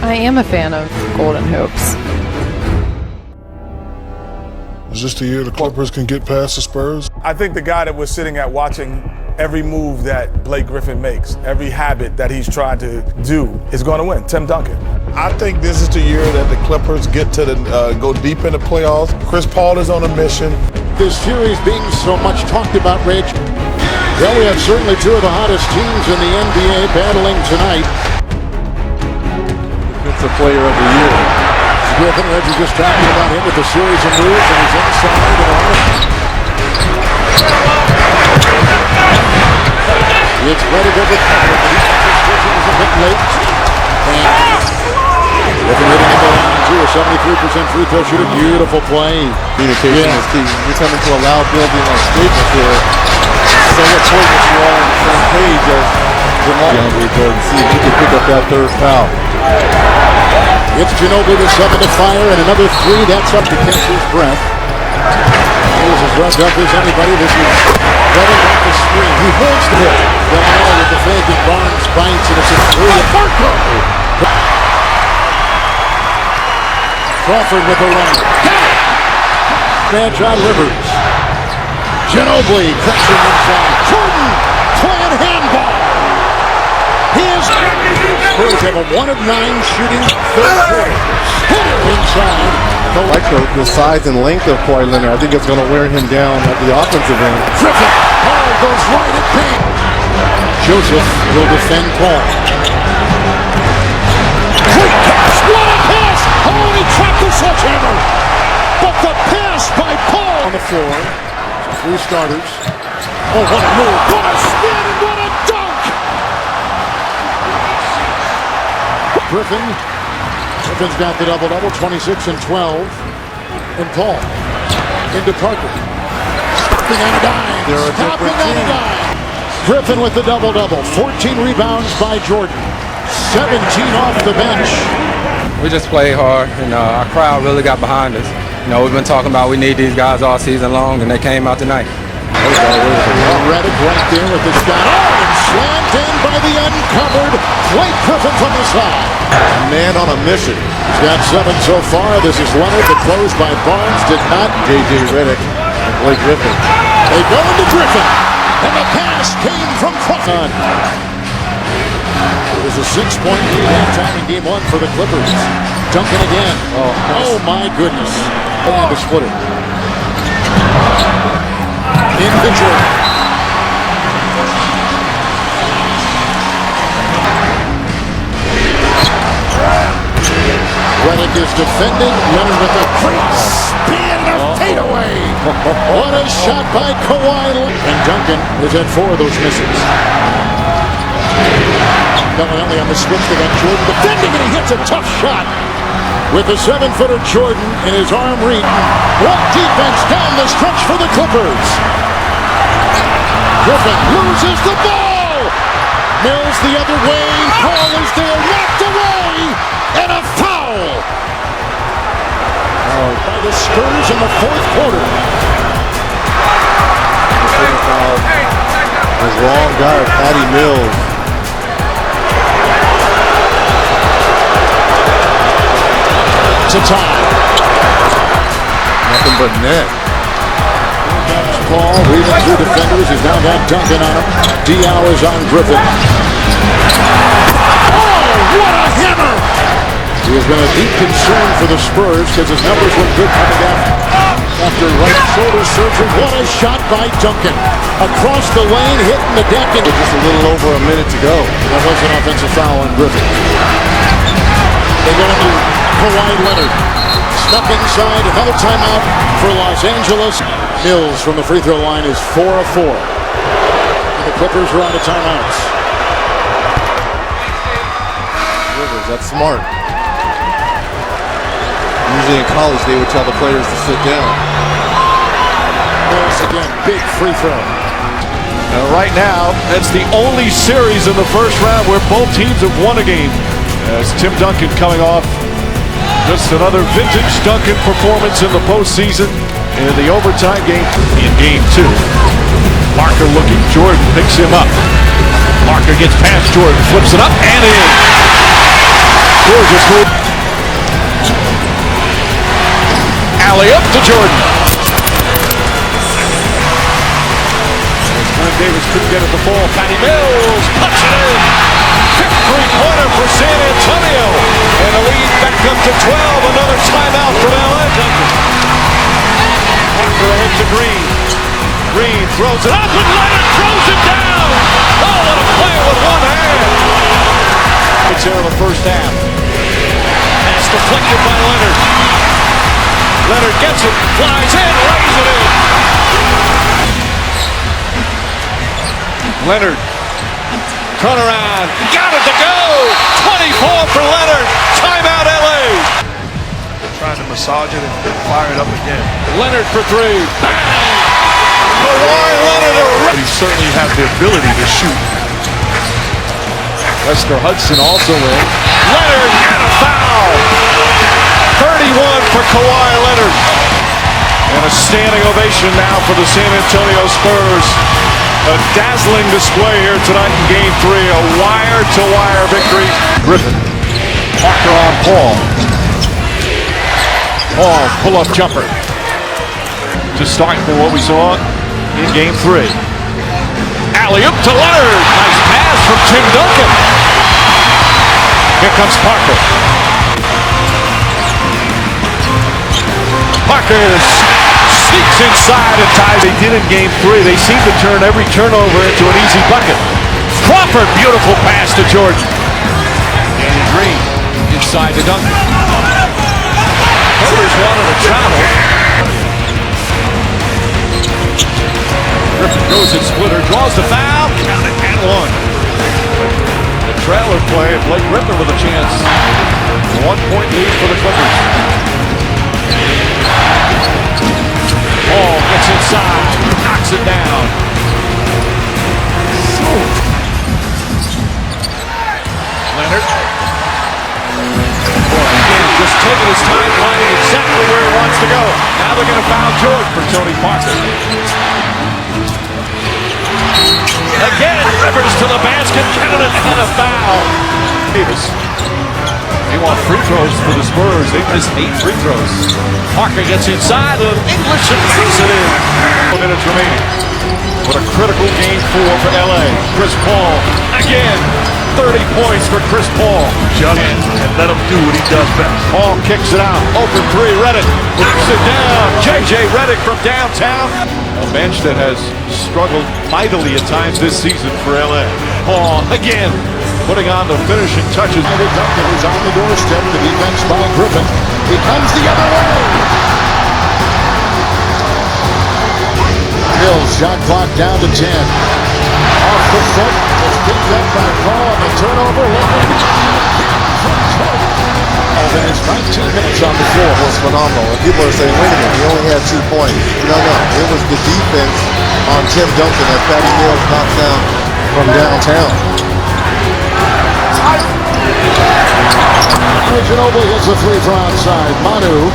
I am a fan of Golden Hoops. Is this the year the Clippers can get past the Spurs? I think the guy that was sitting at watching every move that Blake Griffin makes, every habit that he's trying to do, is going to win. Tim Duncan. I think this is the year that the Clippers get to go deep in the playoffs. Chris Paul is on a mission. This series being so much talked about, Rich. Well, we have certainly two of the hottest teams in the NBA battling tonight. Defensive Player of the Year. Griffin, Reggie just talking about him with a series of moves, and he's inside and on. It's ready to recover. This is a bit late. And Griffin hitting in the line, too. A 73% free throw shooter. Beautiful play. Communication is key. You're coming to a loud building like Staples here. So important that you all on the same page as DeAndre Jordan. See if he can pick up that third foul. It's Ginobili with 7 to fire, and another 3. That's up to catch his breath. He was as rubbed up as anybody. This is running off the screen. He holds the hit. Delano with the fake, and Barnes bites, and it's a 3. Crawford with the run. Bad shot, Rivers. Ginobili crashing inside. Jordan playing handball. He is. Spurs have a 1 of 9 shooting third quarter. Hit it inside. I like the size and length of Kawhi Leonard. I think it's going to wear him down at the offensive end. Griffin. Paul goes right at Payne. Joseph will defend Paul. Great pass. What a pass. Oh, he trapped the sledgehammer. But the pass by Paul. On the floor. 3 starters. Oh, what a move. What a spin and what a dunk. Griffin's got the double-double, 26 and 12. And Paul into Parker. Stopping on a dime. Stopping on a dime. Griffin with the double-double. 14 rebounds by Jordan. 17 off the bench. We just played hard, and our crowd really got behind us. You know, we've been talking about we need these guys all season long, and they came out tonight. Reddick right there with the shot. Oh, and slammed in by the uncovered Blake Griffin from the side. Man on a mission. He's got 7 so far. This is Leonard. The close by Barnes did not. J.J. Reddick and Blake Griffin. They go into Griffin, and the pass came from Crawford. It was a 6-point lead halftime in Game 1 for the Clippers. Duncan again. Oh my goodness. And to split it. Into Jordan. Reddick is defending. Leonard with a great spin and fadeaway. What a shot by Kawhi. And Duncan is at 4 of those misses. Bellinelli on the switch to that Jordan defending, and he hits a tough shot with the 7-footer Jordan in his arm reach. What defense down the stretch for the Clippers. Griffin loses the ball. Mills the other way. Paul is there, knocked away, and a foul by the Spurs in the 4th quarter. His wrong guard, Patty Mills. It's a tie. Nothing but net. Paul weaving through defenders. He's now got Duncan on him. Diaw is on Griffin. Oh, what a hammer! He has been a deep concern for the Spurs because his numbers look good coming down after right shoulder surgery. What a shot by Duncan. Across the lane, hitting the deck. And Just a little over a minute to go. That was an offensive foul on Griffin. They go into Kawhi Leonard. Stuck inside. Another timeout for Los Angeles. Mills from the free throw line is 4 of 4. And the Clippers are out of timeouts. Rivers, that's smart. Usually in college they would tell the players to sit down. Mills again, big free throw. Right now, that's the only series in the first round where both teams have won a game. As Tim Duncan coming off just another vintage Duncan performance in the postseason in the overtime game in Game 2. Parker looking, Jordan picks him up. Parker gets past Jordan, flips it up and in. Georgia's move. Alley up to Jordan. Glenn Davis couldn't get at the ball. Patty Mills puts it in. Fifth three-pointer for San Antonio. And the lead back up to 12. Another timeout for LA. Parker ahead to Green. Green throws it up and Leonard throws it down. Oh, what a play with one hand. It's here in the first half. Pass deflected by Leonard. Leonard gets it, flies in, lays it in. Leonard, turn around, got it to go. 24 for Leonard. Timeout LA. They're trying to massage it and fire it up again. Leonard for three. Bang! Kawhi Leonard. He certainly has the ability to shoot. Lester Hudson also in. Leonard and a foul. 31 for Kawhi Leonard. And a standing ovation now for the San Antonio Spurs. A dazzling display here tonight in Game 3. A wire-to-wire victory. Griffin. Parker on Paul. Paul, pull-up jumper. Just starting from what we saw in Game 3. Alley-oop to Leonard. Nice pass from Tim Duncan. Here comes Parker. Parker sneaks inside and ties. They did in Game 3. They seem to turn every turnover into an easy bucket. Crawford, beautiful pass to Jordan. Danny Green inside to Duncan. Clippers wanted a travel. Griffin goes at splitter, draws the foul, count it and one. The trailer play, Blake Griffin with a chance. 1 point lead for the Clippers. Paul gets inside, knocks it down. Leonard. Again, just taking his time, finding exactly where he wants to go. Now they're going to foul George for Tony Parker. Again, Rivers to the basket, counted and a foul. Davis. They want free throws for the Spurs. They missed 8 free throws. Parker gets inside of English and makes it in. 4 minutes remaining. What a critical game 4 for LA. Chris Paul again. 30 points for Chris Paul. Jump in and let him do what he does best. Paul kicks it out. Open three. Redick knocks it down. J.J. Redick from downtown. A bench that has struggled mightily at times this season for LA. Paul again putting on the finishing touches. Duncan is on the doorstep. The defense by Griffin. He comes the other way. Mills shot clock down to 10. Off the foot. It's picked up by Paul on the turnover. And it's 19 minutes on the floor. It was phenomenal. And people are saying, wait a minute, he only had 2 points. No. It was the defense on Tim Duncan that Patty Mills knocked down from downtown. Ginobili hits a 3 from outside. Manu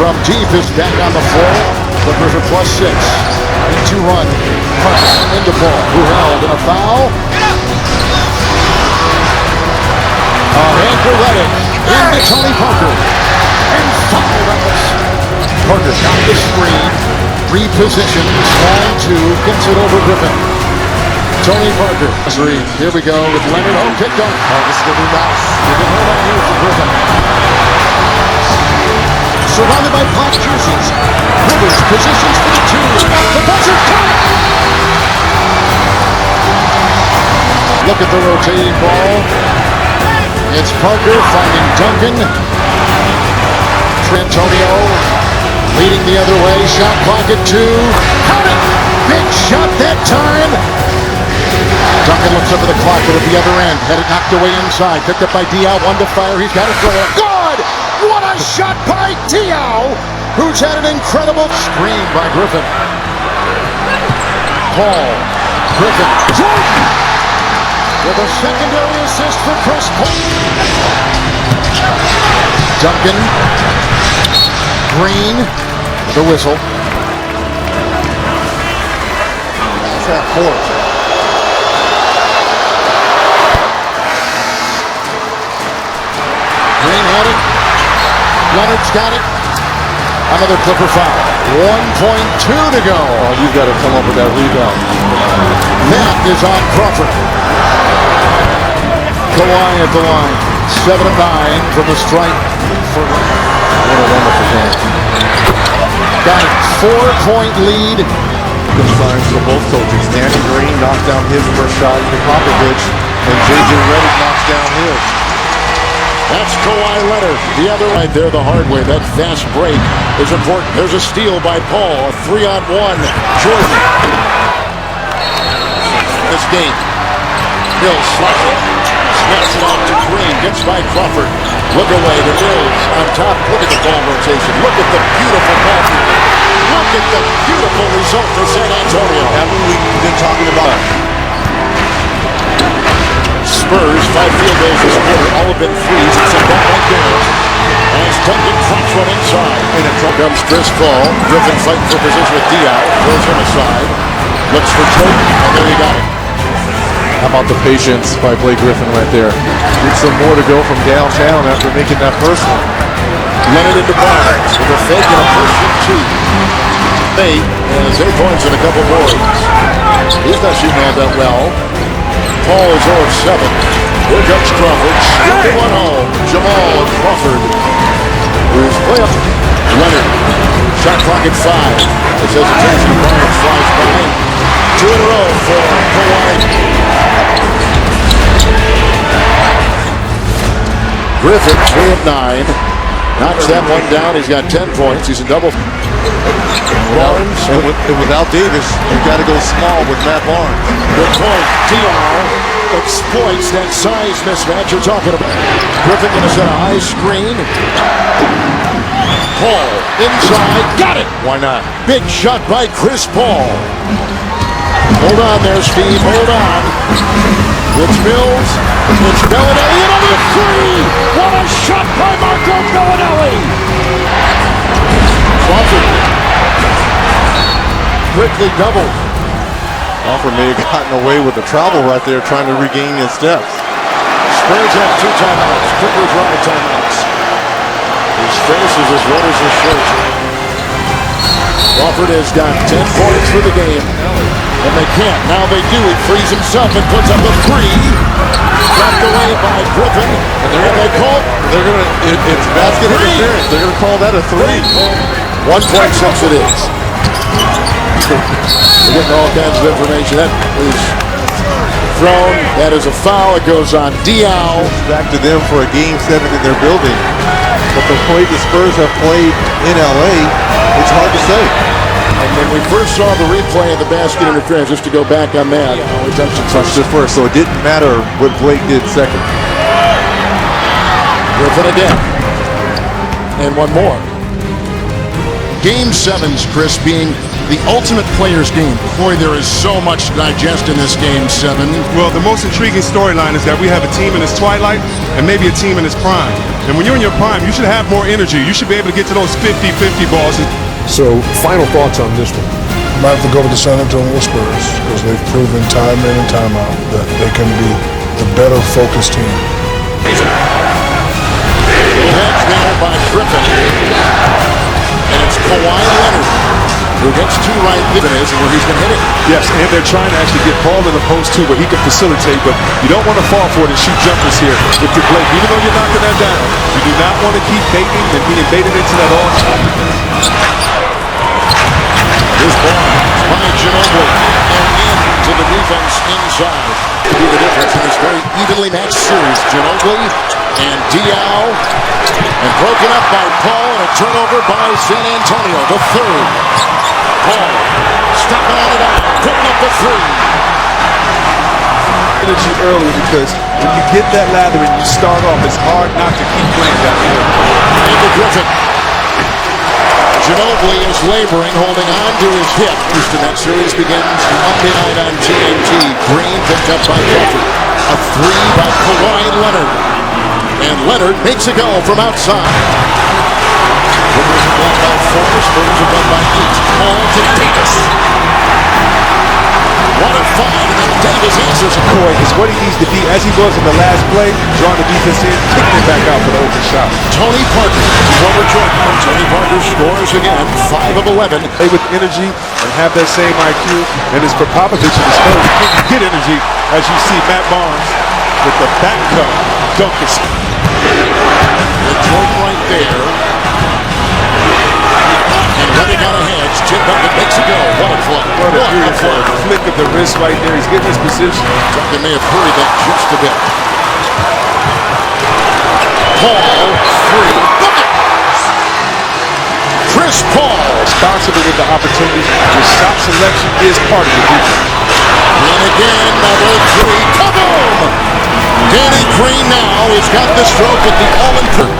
from deep is back on the floor. Clippers are +6. 3-2 run. Parker into ball. Who held in a foul? And for Redick. Into Tony Parker. And 5 outs. Parker got the screen. Repositions. Line 2. Gets it over Griffin. Tony Parker. Here we go with Leonard. Oh, picked up. Oh, this is going to be nice. You can hold on here for Griffin. Surrounded by pop jerseys. Rivers positions for the 2. The buzzer cut. Look at the rotating ball. It's Parker finding Duncan. Antonio leading the other way. Shot clock at 2. Count it. Big shot that time. Duncan looks up at the clock at the other end. Had it knocked away inside. Picked up by Diaw. 1 to fire. He's got it for it. Good! What a shot by Diaw, who's had an incredible screen by Griffin. Paul. Griffin. Jordan! With a secondary assist for Chris Paul. Duncan. Green. The whistle. That's that court. Leonard's got it. Another Clipper foul. 1.2 to go. Oh, you've got to come up with that rebound. That is on Crawford. Kawhi at the line. 7 of 9 from the stripe. What a wonderful game. Got it. 4-point lead. Good signs for both coaches. Danny Green knocks down his first shot for Popovich, and J.J. Redick knocks down his. That's Kawhi Leonard. The other right there the hard way. That fast break is important. There's a steal by Paul. A 3-on-1. Jordan. This game. Mills slashing. Snaps it out to Green. Gets by Crawford. Look away to Mills. On top. Look at the ball rotation. Look at the beautiful ball. Look at the beautiful result for San Antonio. Haven't we been talking about Spurs, 5 field goals this quarter, all have been threes. It's a ball right there. As Duncan fronts one inside. And it comes Chris Paul. Griffin fighting for position with Diaw. Throws him aside. Looks for Jordan. And there he got it. How about the patience by Blake Griffin right there? Get some more to go from downtown after making that first one. Leonard into Barnes with a fake and a push from 2. 8 and 8 points and a couple boards. He's not shooting all that well. Paul is 0 of 7. Here comes Crawford. Skipping one home. Jamal and Crawford. Who's way up. Leonard. Shot clock at 5. It says attention. Barnes flies by. 2 in a row for Kawhi. Griffin, 3 of 9. Knocks that one down. He's got 10 points. He's in double. Barnes. And without Davis, you've got to go small with Matt Barnes. Good point. Diaw exploits that size mismatch you're talking about. Griffin going to set a high screen. Paul inside. Got it. Why not? Big shot by Chris Paul. Hold on there, Steve. Hold on. It's Mills. It's Bellinelli. Another 3. What a shot by Marco Bellinelli. Crawford. Quickly doubled. Crawford may have gotten away with the travel right there, trying to regain his steps. Spurs have 2 timeouts. Clippers ride timeouts. His face is as red as his shirt. Crawford has got 10 points for the game. And they can't. Now they do. He frees himself and puts up a 3. Dropped away by Griffin. And they call it. It's basket interference. They're going to call that a 3. 1.6 it is. We're getting all kinds of information. That is thrown. That is a foul. It goes on Diaw. Back to them for a Game 7 in their building. But the way the Spurs have played in LA, it's hard to say. And when we first saw the replay of the basket interference, just to go back on that, we touched it first, so it didn't matter what Blake did second. Griffin again. And one more. Game 7's, Chris, being the ultimate player's game. Boy, there is so much to digest in this Game 7. Well, the most intriguing storyline is that we have a team in its twilight and maybe a team in its prime. And when you're in your prime, you should have more energy. You should be able to get to those 50-50 balls. So, final thoughts on this one. I might have to go with the San Antonio Spurs because they've proven time in and time out that they can be the better focused team. Heads down by Griffin. And it's Kawhi Leonard who gets 2 right. It is where he's going to hit it. Yes, and they're trying to actually get Paul in the post too, where he can facilitate, but you don't want to fall for it and shoot jumpers here with your Blake. Even though you're knocking that down, you do not want to keep baiting and being baited into that all time. Here's Barnes by Ginobili and into the defense inside. To be the difference in this very evenly matched series. Ginobili and Diaw, and broken up by Paul, and a turnover by San Antonio. The 3rd. Paul stepping on it out, putting up the 3. Energy early because when you get that lather and you start off, it's hard not to keep playing down here. Into Griffin. Ginobili is laboring, holding on to his hip. Houston, that series begins Monday night on TNT. Green picked up by Crawford. A 3 by Kawhi Leonard. And Leonard makes a go from outside. Clippers are blocked by 4. Spurs are done by 8. Paul to Davis. What a find, and then Davis answers it. McCoy is what he needs to be as he was in the last play, drawing the defense in, kicking it back out for the open shot. Tony Parker, former Jordan. Tony Parker scores again, 5 of 11. Play with energy and have that same IQ, and it's for Popovich and the Spurs. Can you get energy as you see Matt Barnes with the back cut, Duncan. With Jordan right there. And running out of hands, Tim Duncan makes a go. What a play. What a beautiful flick of the wrist right there. He's getting his position. Duncan may have hurried that just a bit. Paul, 3. Chris Paul. Responsible with the opportunity. His shot selection is part of the defense. And again, number 3. Kaboom! Danny Green now has got the stroke at the all-important.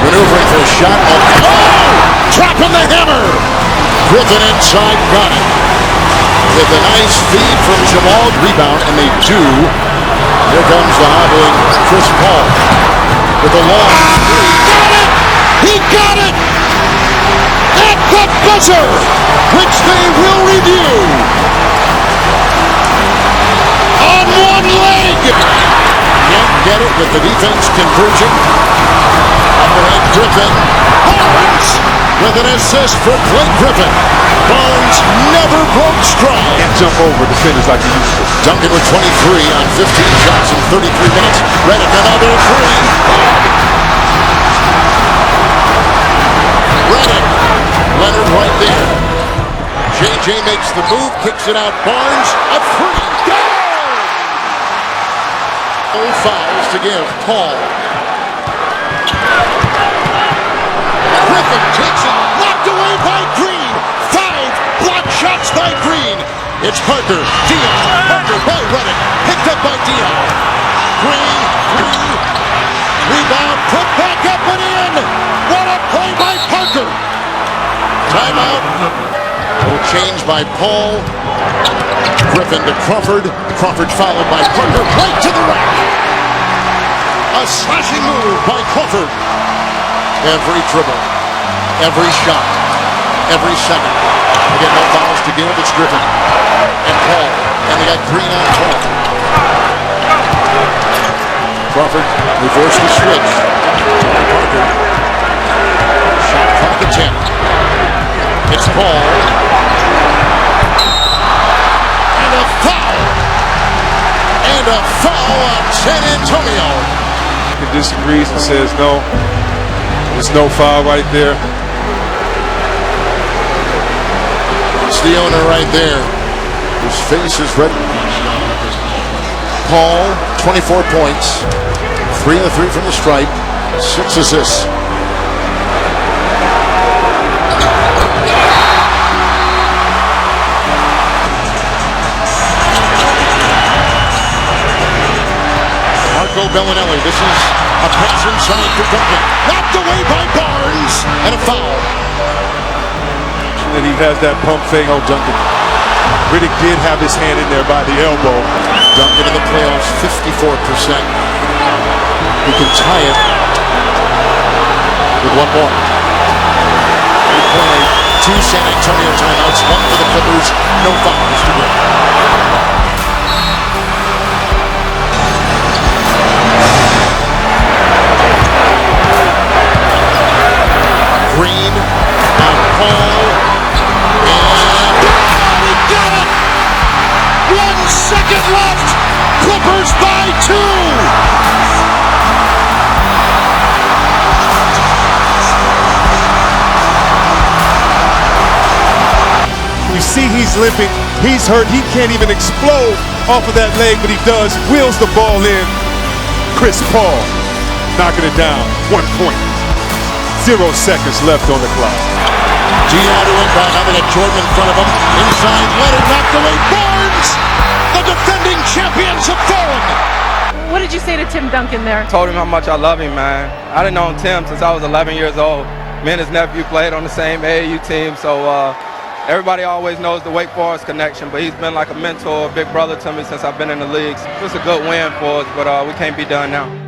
Maneuvering for a shot. Oh! Dropping the hammer! Griffin inside, got it. With a nice feed from Jamal. Rebound, and they do. Here comes the hobbling Chris Paul. With a long 3. Got it! He got it! At the buzzer! Which they will review. On one leg! Can't get it with the defense converging. Overhead Griffin. Barnes with an assist for Blake Griffin. Barnes never broke stride. Can't jump over defenders like he used to. Duncan with 23 on 15 shots in 33 minutes. Redick another 3. Redick. Leonard right there. JJ makes the move, kicks it out. Barnes, a 3. Fouls to give. Paul. Griffin takes it, knocked away by Green. 5 block shots by Green. It's Parker. Dion. Parker by Redick. Picked up by Dion. Green. Rebound. Put back up and in. What a play by Parker. Timeout. Little change by Paul. Griffin to Crawford. Crawford followed by Parker. Right to the rack. A slashing move by Crawford. Every dribble, every shot, every second. Again, no fouls to give. It's Griffin and Paul. And they got Green on Paul. Crawford reversed the switch. Parker. Shot clock attempt. It's Paul. And a foul. And a foul on San Antonio. He disagrees and says no. There's no foul right there. It's the owner right there. His face is red. Paul, 24 points. 3 of 3 from the stripe. 6 assists. Bellinelli, this is a pass inside for Duncan. Knocked away by Barnes, and a foul. And he has that pump fake on Duncan. Riddick did have his hand in there by the elbow. Duncan in the playoffs, 54%. He can tie it with one more. 2 San Antonio timeouts, 1 for the Clippers, no fouls to go. Green on Paul, and he got it! 1 second left! Clippers by 2! You see he's limping, he's hurt, he can't even explode off of that leg, but he does, wheels the ball in. Chris Paul knocking it down, 1 point. 0 seconds left on the clock. DeAndre inbound, now they got Jordan in front of him. Inside, Leonard knocked away. Barnes! The defending champions have fallen! What did you say to Tim Duncan there? Told him how much I love him, man. I've known Tim since I was 11 years old. Me and his nephew played on the same AAU team, so everybody always knows the Wake Forest connection, but he's been like a mentor, a big brother to me since I've been in the leagues. It was a good win for us, but we can't be done now.